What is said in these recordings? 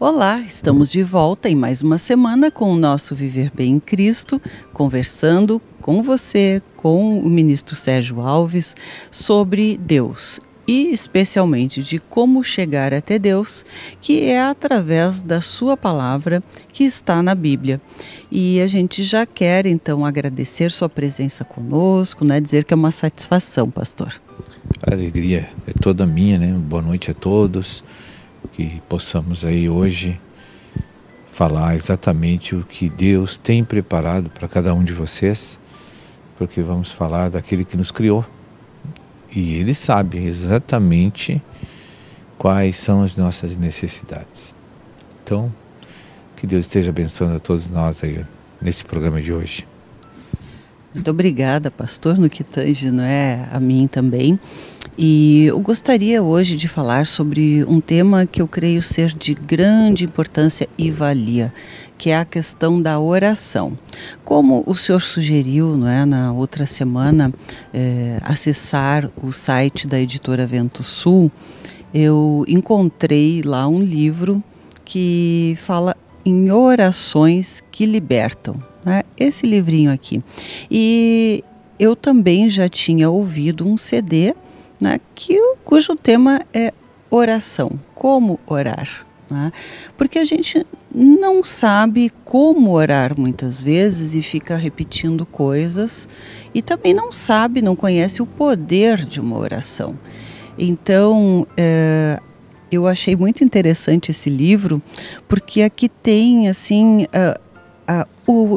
Olá, estamos de volta em mais uma semana com o nosso Viver Bem em Cristo, conversando com você, com o ministro Sérgio Alves, sobre Deus e especialmente de como chegar até Deus, que é através da sua palavra que está na Bíblia. E a gente já quer então agradecer sua presença conosco, dizer que é uma satisfação, pastor. A alegria é toda minha, Boa noite a todos. Que possamos aí hoje falar exatamente o que Deus tem preparado para cada um de vocês, porque vamos falar daquele que nos criou e Ele sabe exatamente quais são as nossas necessidades. Então, que Deus esteja abençoando a todos nós aí nesse programa de hoje. Muito obrigada, pastor, no que tange, a mim também. E eu gostaria hoje de falar sobre um tema que eu creio ser de grande importância e valia, que é a questão da oração. Como o senhor sugeriu, na outra semana, acessar o site da editora Vento Sul, eu encontrei lá um livro que fala em orações que libertam. Esse livrinho aqui. E eu também já tinha ouvido um CD cujo tema é oração, como orar. Porque a gente não sabe como orar muitas vezes e fica repetindo coisas e também não conhece o poder de uma oração. Então, eu achei muito interessante esse livro, porque aqui tem, assim,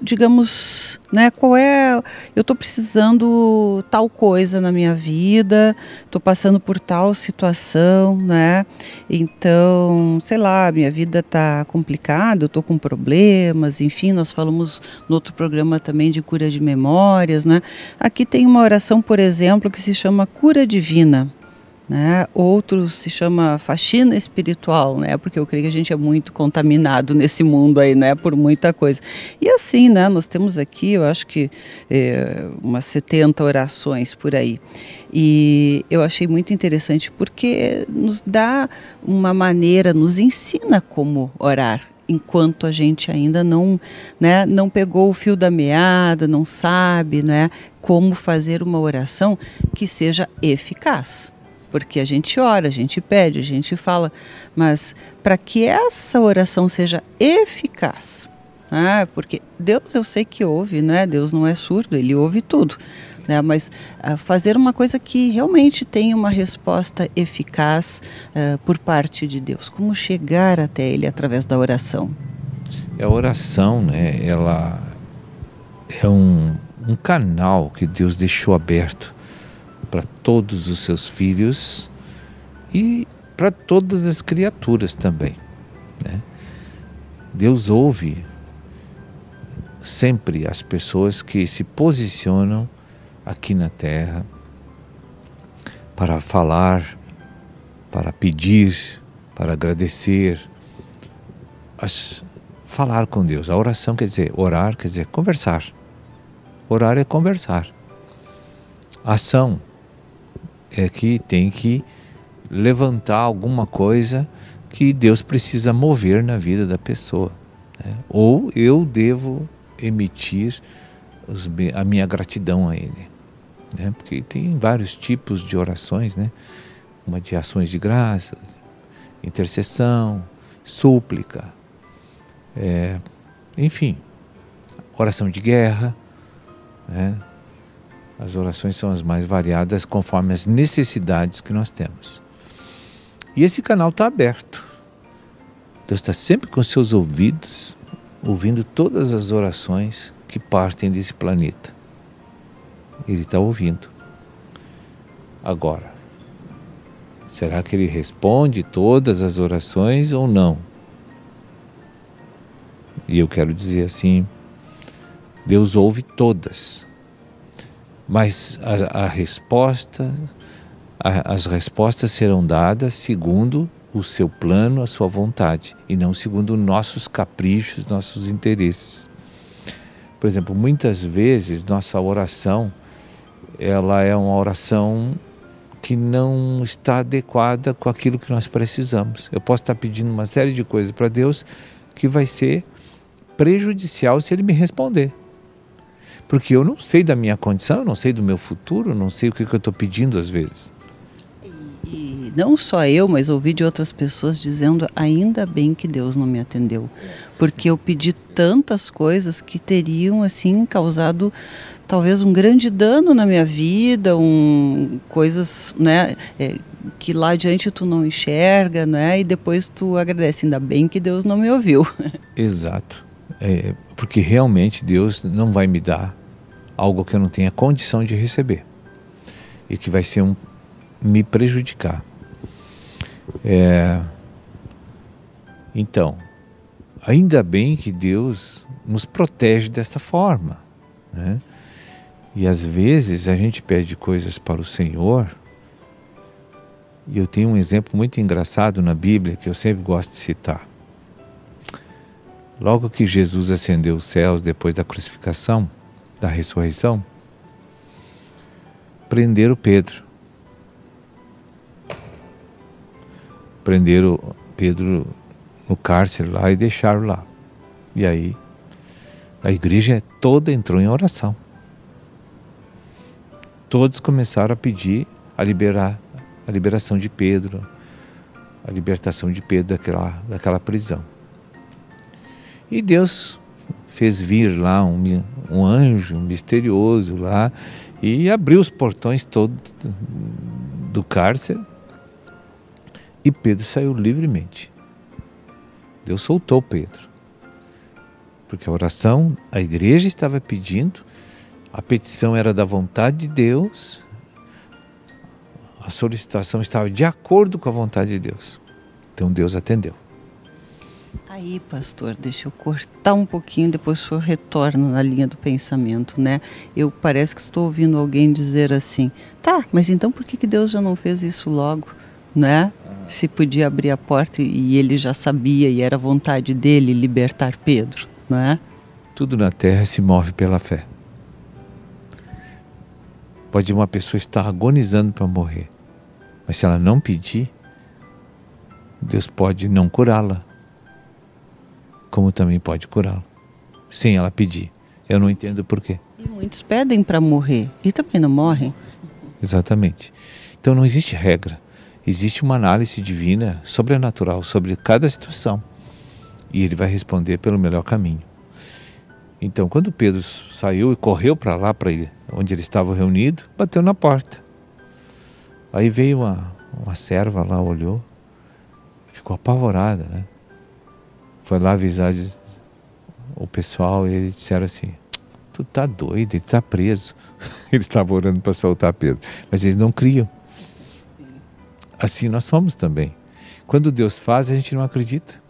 digamos, qual é, eu estou precisando tal coisa na minha vida, estou passando por tal situação, então, sei lá, minha vida está complicada, eu estou com problemas, enfim, nós falamos no outro programa também de cura de memórias, Aqui tem uma oração, por exemplo, que se chama Cura Divina. Outro se chama faxina espiritual, porque eu creio que a gente é muito contaminado nesse mundo aí, por muita coisa. E assim, nós temos aqui, eu acho que umas 70 orações por aí. E eu achei muito interessante porque nos dá uma maneira, nos ensina como orar, enquanto a gente ainda não pegou o fio da meada, não sabe, como fazer uma oração que seja eficaz. Porque a gente ora, a gente pede, a gente fala, mas para que essa oração seja eficaz, porque Deus eu sei que ouve, Deus não é surdo, Ele ouve tudo, mas fazer uma coisa que realmente tenha uma resposta eficaz por parte de Deus, como chegar até Ele através da oração? A oração, ela é um canal que Deus deixou aberto para todos os seus filhos e para todas as criaturas também. Deus ouve sempre as pessoas que se posicionam aqui na terra para falar, para pedir, para agradecer, falar com Deus. A oração quer dizer, orar quer dizer conversar. Orar é conversar. A ação é que tem que levantar alguma coisa que Deus precisa mover na vida da pessoa, ou eu devo emitir a minha gratidão a Ele, porque tem vários tipos de orações, uma de ações de graças, intercessão, súplica, enfim, oração de guerra, As orações são as mais variadas conforme as necessidades que nós temos. E esse canal está aberto. Deus está sempre com seus ouvidos, ouvindo todas as orações que partem desse planeta. Ele está ouvindo. Agora, será que Ele responde todas as orações ou não? E eu quero dizer assim, Deus ouve todas. Mas as respostas serão dadas segundo o seu plano, a sua vontade, e não segundo nossos caprichos, nossos interesses. Por exemplo, muitas vezes nossa oração, ela é uma oração que não está adequada com aquilo que nós precisamos. Eu posso estar pedindo uma série de coisas para Deus que vai ser prejudicial se Ele me responder. Porque eu não sei da minha condição, eu não sei do meu futuro, não sei o que eu estou pedindo às vezes. E não só eu, mas ouvi de outras pessoas dizendo, ainda bem que Deus não me atendeu. Porque eu pedi tantas coisas que teriam assim causado talvez um grande dano na minha vida, coisas, né, que lá adiante tu não enxerga, né, e depois tu agradece, ainda bem que Deus não me ouviu. Exato. Porque realmente Deus não vai me dar algo que eu não tenha condição de receber e que vai ser me prejudicar. Então, ainda bem que Deus nos protege dessa forma, né? E às vezes a gente pede coisas para o Senhor, e eu tenho um exemplo muito engraçado na Bíblia que eu sempre gosto de citar. Logo que Jesus ascendeu os céus depois da crucificação, da ressurreição, prenderam Pedro. Prenderam Pedro no cárcere lá e deixaram lá. E aí a igreja toda entrou em oração. Todos começaram a pedir a liberação de Pedro, a libertação de Pedro daquela prisão. E Deus fez vir lá um anjo misterioso lá e abriu os portões todos do cárcere e Pedro saiu livremente. Deus soltou Pedro. Porque a oração, a igreja estava pedindo, a petição era da vontade de Deus, a solicitação estava de acordo com a vontade de Deus. Então Deus atendeu. Aí, pastor, deixa eu cortar um pouquinho, depois o senhor retorna na linha do pensamento, né? Eu parece que estou ouvindo alguém dizer assim, tá, mas então por que Deus já não fez isso logo, né? Se podia abrir a porta e ele já sabia e era vontade dele libertar Pedro, não é? Tudo na terra se move pela fé. Pode uma pessoa estar agonizando para morrer, mas se ela não pedir, Deus pode não curá-la, como também pode curá-la, sem ela pedir. Eu não entendo por quê. E muitos pedem para morrer e também não morrem. Exatamente. Então não existe regra. Existe uma análise divina, sobrenatural, sobre cada situação. E ele vai responder pelo melhor caminho. Então, quando Pedro saiu e correu para lá, para onde ele estava reunido, bateu na porta. Aí veio uma serva lá, olhou, ficou apavorada, né? Foi lá avisar o pessoal e eles disseram assim, tu tá doido, ele tá preso. Eles estavam orando para soltar Pedro, mas eles não criam. Assim nós somos também. Quando Deus faz, a gente não acredita.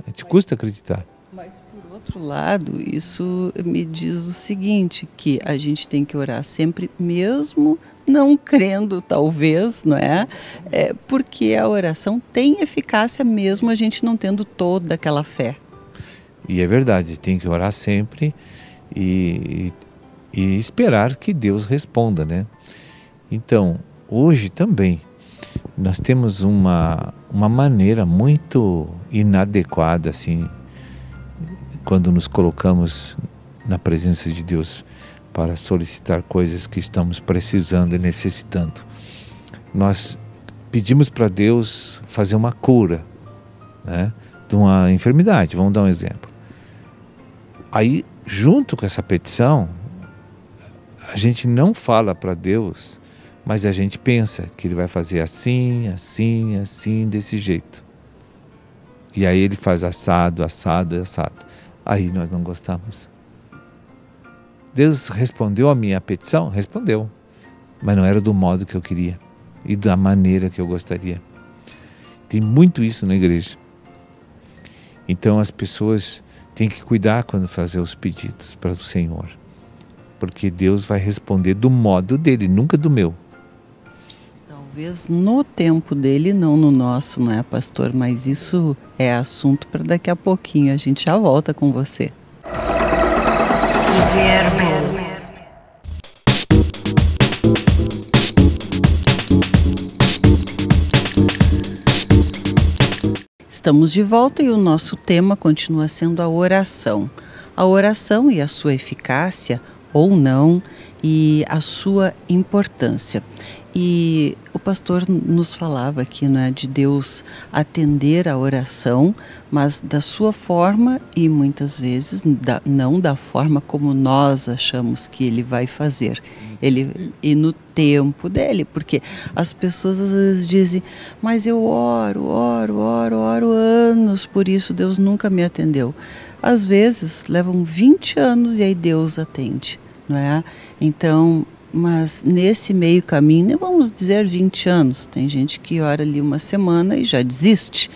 A gente custa acreditar. Mas por outro lado, isso me diz o seguinte, que a gente tem que orar sempre, mesmo não crendo, talvez, não é? Porque a oração tem eficácia mesmo a gente não tendo toda aquela fé. E é verdade, tem que orar sempre e esperar que Deus responda, né? Então, hoje também, nós temos uma maneira muito inadequada, assim, quando nos colocamos na presença de Deus para solicitar coisas que estamos precisando e necessitando. Nós pedimos para Deus fazer uma cura, né, de uma enfermidade, vamos dar um exemplo. Aí, junto com essa petição, a gente não fala para Deus, mas a gente pensa que Ele vai fazer assim, assim, assim, desse jeito. E aí Ele faz assado, assado, assado. Aí nós não gostamos. Deus respondeu a minha petição? Respondeu. Mas não era do modo que eu queria e da maneira que eu gostaria. Tem muito isso na igreja. Então as pessoas têm que cuidar quando fazer os pedidos para o Senhor. Porque Deus vai responder do modo dele, nunca do meu. Talvez no tempo dele, não no nosso, não é, pastor? Mas isso é assunto para daqui a pouquinho. A gente já volta com você. Estamos de volta e o nosso tema continua sendo a oração. A oração e a sua eficácia ou não e a sua importância. E o pastor nos falava aqui, né, de Deus atender a oração, mas da sua forma e muitas vezes não da forma como nós achamos que ele vai fazer. E no tempo dele, porque as pessoas às vezes dizem, mas eu oro anos, por isso Deus nunca me atendeu. Às vezes levam 20 anos e aí Deus atende, não é? Então, mas nesse meio caminho, vamos dizer 20 anos, tem gente que ora ali uma semana e já desiste,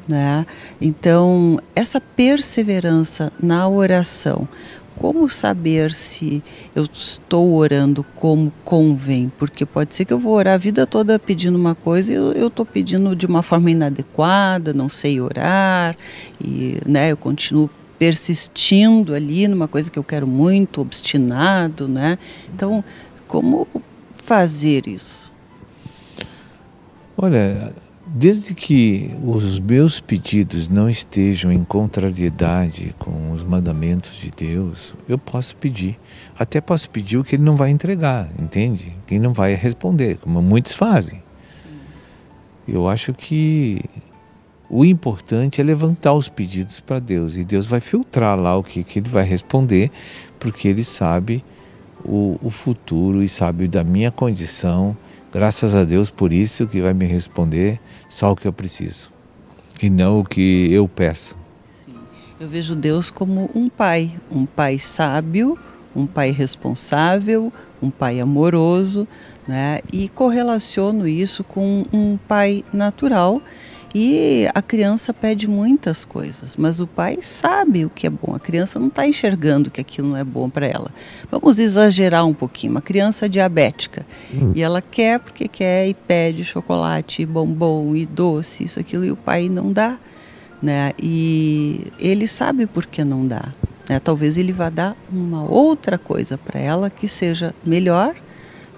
né? Então, essa perseverança na oração, como saber se eu estou orando como convém? Porque pode ser que eu vou orar a vida toda pedindo uma coisa e eu estou pedindo de uma forma inadequada, não sei orar, e, né, eu continuo persistindo ali numa coisa que eu quero muito, obstinado, né? Então, como fazer isso? Olha, desde que os meus pedidos não estejam em contrariedade com os mandamentos de Deus, eu posso pedir. Até posso pedir o que ele não vai entregar, entende? Que ele não vai responder, como muitos fazem. Eu acho que o importante é levantar os pedidos para Deus. E Deus vai filtrar lá o que ele vai responder, porque ele sabe o futuro e sabe da minha condição. Graças a Deus por isso que vai me responder só o que eu preciso e não o que eu peço. Sim. Eu vejo Deus como um pai sábio, um pai responsável, um pai amoroso, né? E correlaciono isso com um pai natural. E a criança pede muitas coisas, mas o pai sabe o que é bom. A criança não está enxergando que aquilo não é bom para ela. Vamos exagerar um pouquinho. Uma criança diabética e ela quer porque quer e pede chocolate, e bombom e doce, isso, aquilo, e o pai não dá, né? E ele sabe por que não dá, né? Talvez ele vá dar uma outra coisa para ela que seja melhor,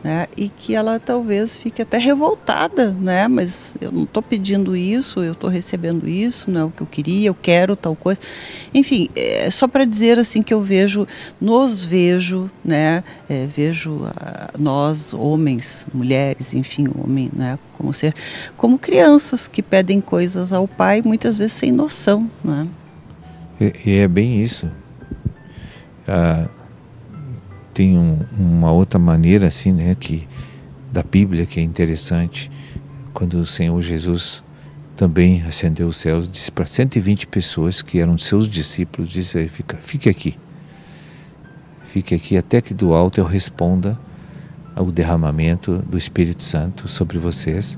né, e que ela talvez fique até revoltada, né? Mas eu não estou pedindo isso, eu estou recebendo isso, não é o que eu queria, eu quero tal coisa. Enfim, é só para dizer assim que eu nos vejo, né? Vejo nós, homens, mulheres, enfim, homem, né? Como crianças que pedem coisas ao pai, muitas vezes sem noção, né? E é bem isso. Tem uma outra maneira assim, né, da Bíblia que é interessante, quando o Senhor Jesus também ascendeu os céus, disse para 120 pessoas que eram seus discípulos, disse: fique aqui até que do alto eu responda ao derramamento do Espírito Santo sobre vocês,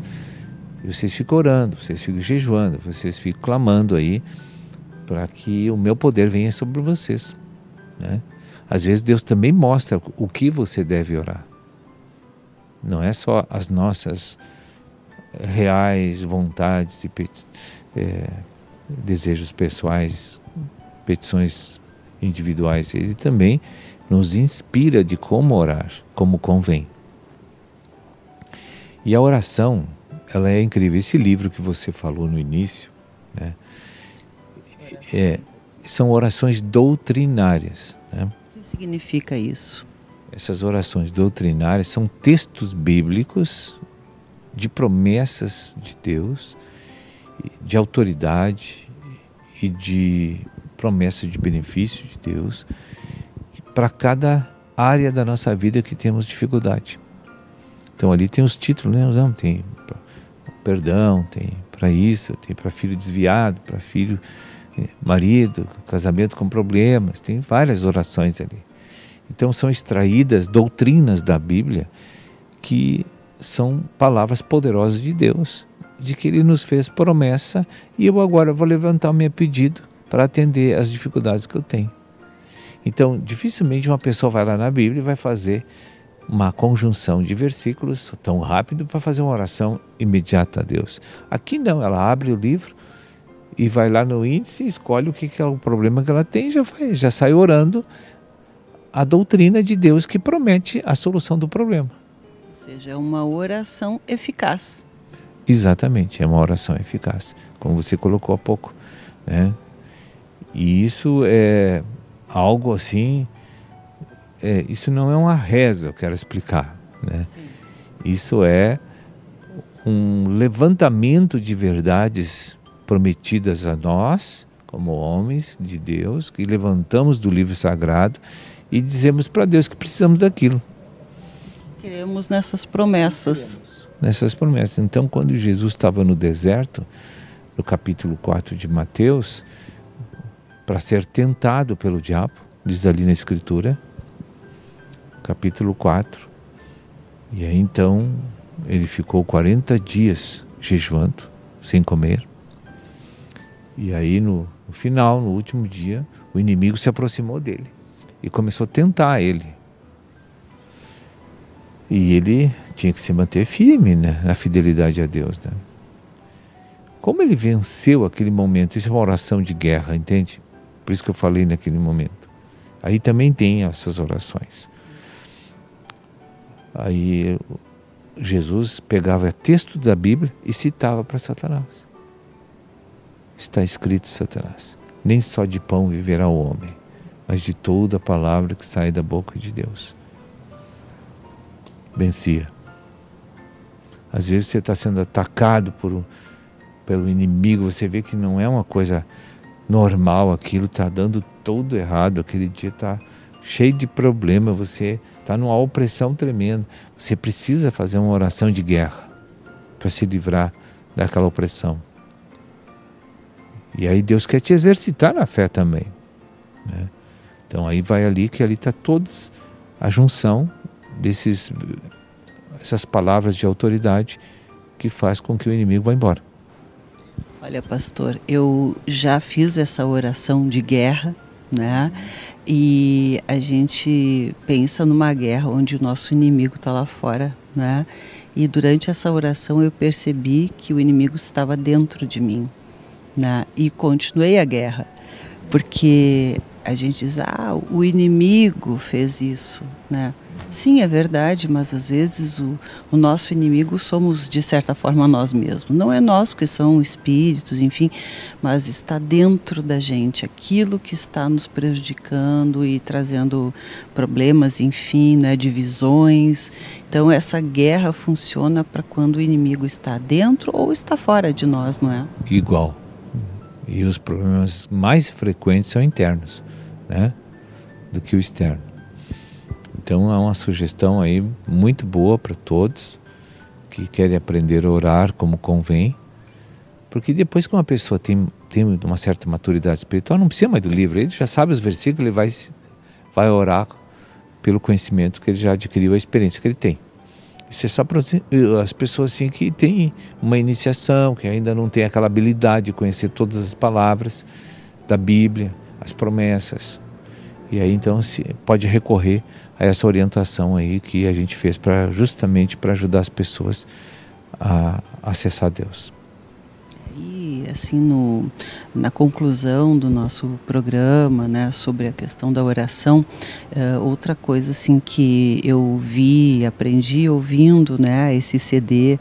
e vocês ficam orando, vocês ficam jejuando, vocês ficam clamando aí para que o meu poder venha sobre vocês, né? Às vezes Deus também mostra o que você deve orar. Não é só as nossas reais vontades e desejos pessoais, petições individuais. Ele também nos inspira de como orar, como convém. E a oração, ela é incrível. Esse livro que você falou no início, né, são orações doutrinárias, né? O que significa isso? Essas orações doutrinárias são textos bíblicos de promessas de Deus, de autoridade e de promessa de benefício de Deus para cada área da nossa vida que temos dificuldade. Então ali tem os títulos, né? Não, tem perdão, tem para isso, tem para filho desviado, para filho, marido, casamento com problemas, tem várias orações ali. Então são extraídas doutrinas da Bíblia que são palavras poderosas de Deus, de que Ele nos fez promessa, e eu agora vou levantar o meu pedido para atender às dificuldades que eu tenho. Então, dificilmente uma pessoa vai lá na Bíblia e vai fazer uma conjunção de versículos tão rápido para fazer uma oração imediata a Deus. Aqui não, ela abre o livro e vai lá no índice, escolhe o que é o problema que ela tem e já sai orando a doutrina de Deus que promete a solução do problema. Ou seja, é uma oração eficaz. Exatamente, é uma oração eficaz, como você colocou há pouco, né? E isso é algo assim, isso não é uma reza, eu quero explicar, né? Sim. Isso é um levantamento de verdades prometidas a nós, como homens de Deus, que levantamos do livro sagrado e dizemos para Deus que precisamos daquilo. Queremos nessas promessas. Nessas promessas. Então, quando Jesus estava no deserto, no capítulo 4 de Mateus, para ser tentado pelo diabo, diz ali na Escritura, capítulo 4, e aí então ele ficou 40 dias jejuando, sem comer, e aí no final, no último dia, o inimigo se aproximou dele e começou a tentar ele. E ele tinha que se manter firme, né, na fidelidade a Deus, né? Como ele venceu aquele momento? Isso é uma oração de guerra, entende? Por isso que eu falei naquele momento. Aí também tem essas orações. Aí Jesus pegava texto da Bíblia e citava para Satanás. Está escrito, Satanás, nem só de pão viverá o homem, mas de toda a palavra que sai da boca de Deus. Vencia. Às vezes você está sendo atacado pelo inimigo, você vê que não é uma coisa normal, aquilo está dando tudo errado, aquele dia está cheio de problema, você está numa opressão tremenda, você precisa fazer uma oração de guerra para se livrar daquela opressão. E aí Deus quer te exercitar na fé também, né? Então aí vai ali, que ali está todos a junção essas palavras de autoridade que faz com que o inimigo vá embora. Olha, pastor, eu já fiz essa oração de guerra, né? E a gente pensa numa guerra onde o nosso inimigo está lá fora, né? E durante essa oração eu percebi que o inimigo estava dentro de mim, né? E continuei a guerra, porque a gente diz, o inimigo fez isso, né? Sim, é verdade, mas às vezes o nosso inimigo somos, de certa forma, nós mesmos. Não é nós, porque são espíritos, enfim, mas está dentro da gente, aquilo que está nos prejudicando e trazendo problemas, enfim, né, divisões. Então, essa guerra funciona para quando o inimigo está dentro ou está fora de nós, não é? Igual. E os problemas mais frequentes são internos, né, do que o externo. Então é uma sugestão aí muito boa para todos que querem aprender a orar como convém, porque depois que uma pessoa tem uma certa maturidade espiritual, não precisa mais do livro, ele já sabe os versículos, ele vai orar pelo conhecimento que ele já adquiriu, a experiência que ele tem. Isso é só para as pessoas assim que têm uma iniciação, que ainda não tem aquela habilidade de conhecer todas as palavras da Bíblia, as promessas. E aí então se pode recorrer a essa orientação aí que a gente fez justamente para ajudar as pessoas a acessar Deus. E assim, na conclusão do nosso programa, né, sobre a questão da oração, outra coisa assim que eu vi, aprendi ouvindo, né, esse CD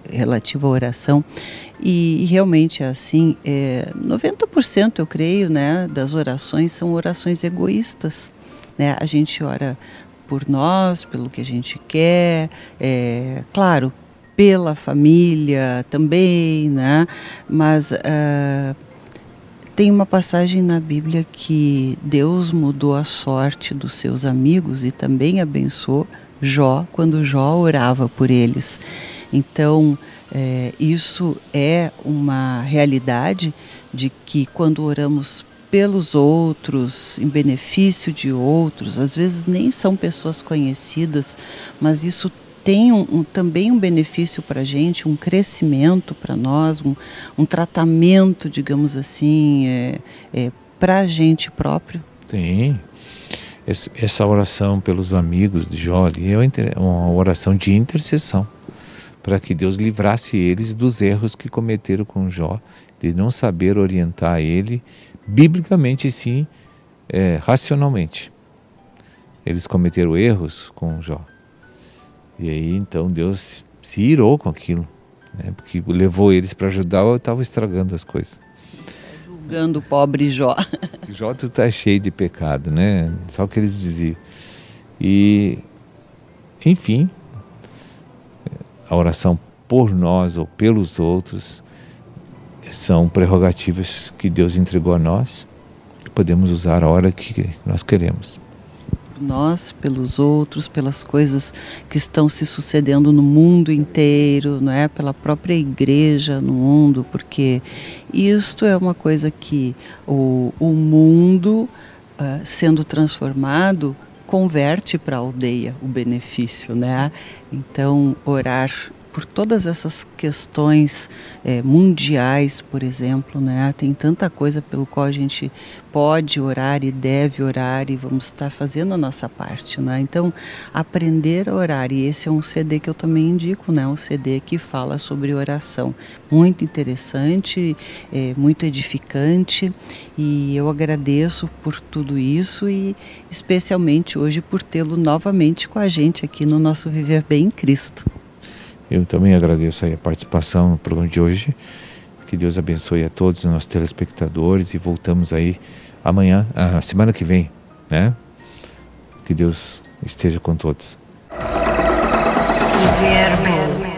relativo à oração, e realmente é assim, 90% eu creio, né, das orações são orações egoístas, né? A gente ora por nós, pelo que a gente quer, claro, pela família também, né? Mas tem uma passagem na Bíblia que Deus mudou a sorte dos seus amigos e também abençoou Jó, quando Jó orava por eles. Então, isso é uma realidade de que quando oramos pelos outros, em benefício de outros, às vezes nem são pessoas conhecidas, mas isso tem também um benefício para a gente, um crescimento para nós, um tratamento, digamos assim, para a gente próprio. Tem. Essa oração pelos amigos de Jó ali é uma oração de intercessão, para que Deus livrasse eles dos erros que cometeram com Jó, de não saber orientar ele, biblicamente sim, racionalmente. Eles cometeram erros com Jó. E aí então Deus se irou com aquilo, né? Porque levou eles para ajudar, eu estava estragando as coisas. Julgando o pobre Jó. Jó, tu tá cheio de pecado, né? Só o que eles diziam. E, enfim, a oração por nós ou pelos outros são prerrogativas que Deus entregou a nós. Podemos usar a hora que nós queremos. Por nós, pelos outros, pelas coisas que estão se sucedendo no mundo inteiro, não é? Pela própria igreja no mundo, porque isto é uma coisa que o mundo, sendo transformado, converte para a aldeia o benefício, né? Então, orar por todas essas questões mundiais, por exemplo, né? Tem tanta coisa pelo qual a gente pode orar e deve orar, e vamos estar fazendo a nossa parte, né? Então, aprender a orar, e esse é um CD que eu também indico, né? Um CD que fala sobre oração, muito interessante, muito edificante, e eu agradeço por tudo isso, e especialmente hoje por tê-lo novamente com a gente aqui no nosso Viver Bem em Cristo. Eu também agradeço aí a participação no programa de hoje. Que Deus abençoe a todos os nossos telespectadores, e voltamos aí amanhã, a semana que vem, né? Que Deus esteja com todos. Viver Bem.